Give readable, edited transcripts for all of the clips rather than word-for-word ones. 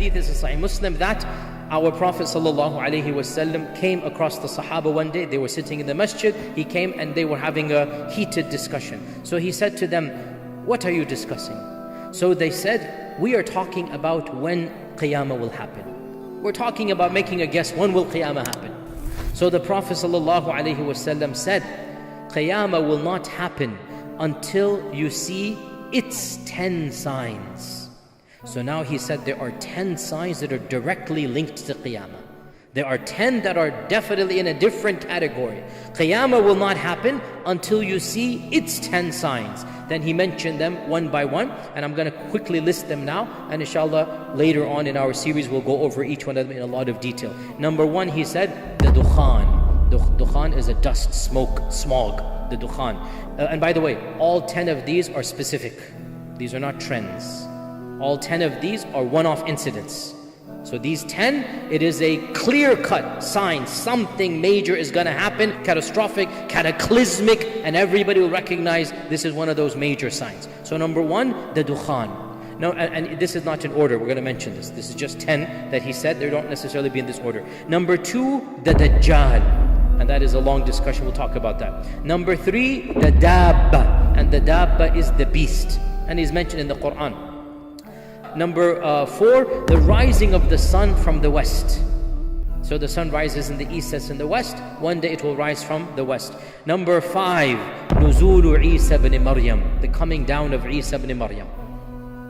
hadith is in Sahih Muslim that our Prophet ﷺ came across the Sahaba one day. They were sitting in the masjid. He came and they were having a heated discussion. So he said to them, "What are you discussing?" So they said, "We are talking about when Qiyamah will happen. We're talking about making a guess, when will Qiyamah happen?" So the Prophet ﷺ said, "Qiyamah will not happen until you see its 10 signs." So now he said there are 10 signs that are directly linked to Qiyamah. There are 10 that are definitely in a different category. Qiyamah will not happen until you see its 10 signs. Then he mentioned them one by one, and I'm going to quickly list them now, and inshallah later on in our series we'll go over each one of them in a lot of detail. Number one, he said the dukhan. Dukhan is a dust, smoke, smog, the dukhan. And by the way, all 10 of these are specific. These are not trends. All 10 of these are one-off incidents. So these 10, it is a clear-cut sign. Something major is going to happen, catastrophic, cataclysmic, and everybody will recognize this is one of those major signs. So number one, the dukhan. Now, and this is not in order, we're going to mention this. This is just 10 that he said. They don't necessarily be in this order. Number two, the Dajjal. And that is a long discussion, we'll talk about that. Number three, the Dabba. And the Dabba is the beast. And he's mentioned in the Quran. Number four, the rising of the sun from the west. So the sun rises in the east, sets in the west. One day it will rise from the west. Number five, Nuzulu Isa ibn Maryam. The coming down of Isa ibn Maryam.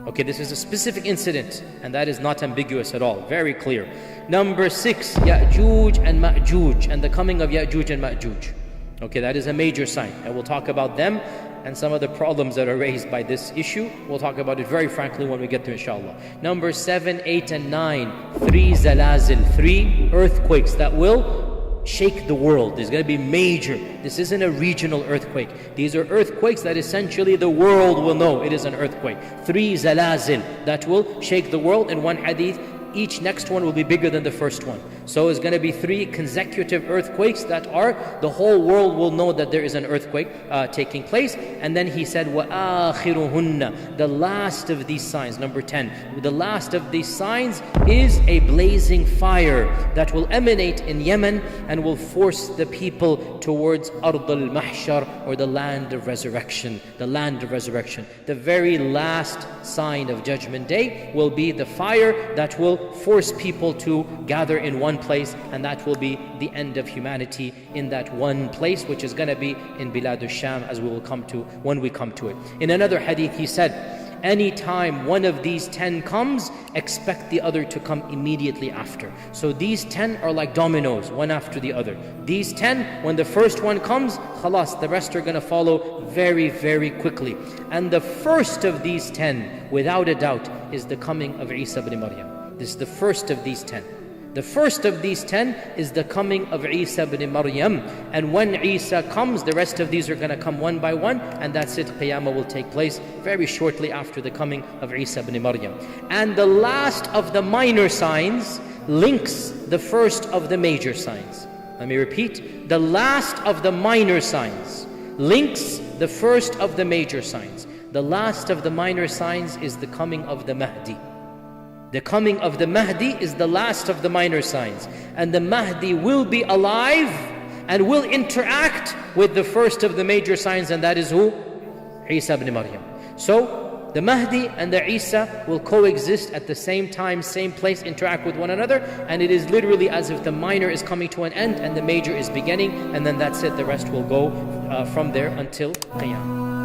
Okay, this is a specific incident, and that is not ambiguous at all. Very clear. Number six, Ya'juj and Ma'juj, and the coming of Ya'juj and Ma'juj. Okay, that is a major sign, and we'll talk about them and some of the problems that are raised by this issue. We'll talk about it very frankly when we get to inshallah. Number 7, 8, and 9, 3 zalazil, 3 earthquakes that will shake the world. There's going to be major. This isn't a regional earthquake. These are earthquakes that essentially the world will know it is an earthquake. 3 zalazil that will shake the world. In one hadith, each next one will be bigger than the first one. So it's going to be 3 consecutive earthquakes that are, the whole world will know that there is an earthquake taking place. And then he said, وَآخِرُهُنَّ, the last of these signs, number 10, the last of these signs is a blazing fire that will emanate in Yemen and will force the people towards Ard al-Mahshar, or the land of resurrection. The land of resurrection. The very last sign of Judgment Day will be the fire that will force people to gather in one place, and that will be the end of humanity in that one place, which is going to be in Bilad al-Sham, as we will come to when we come to it. In another hadith he said, anytime one of these 10 comes, expect the other to come immediately after. So these 10 are like dominoes, one after the other. These 10, when the first one comes, khalas, the rest are going to follow very, very quickly. And the first of these 10, without a doubt, is the coming of Isa ibn Maryam. This is the first of these 10. The first of these 10 is the coming of Isa ibn Maryam. And when Isa comes, the rest of these are going to come one by one, and that's it. Qiyamah will take place very shortly after the coming of Isa ibn Maryam. And the last of the minor signs links the first of the major signs. Let me repeat. The last of the minor signs links the first of the major signs. The last of the minor signs is the coming of the Mahdi. The coming of the Mahdi is the last of the minor signs. And the Mahdi will be alive and will interact with the first of the major signs, and that is who? Isa ibn Maryam. So the Mahdi and the Isa will coexist at the same time, same place, interact with one another, and it is literally as if the minor is coming to an end and the major is beginning, and then that's it. The rest will go from there until Qiyamah.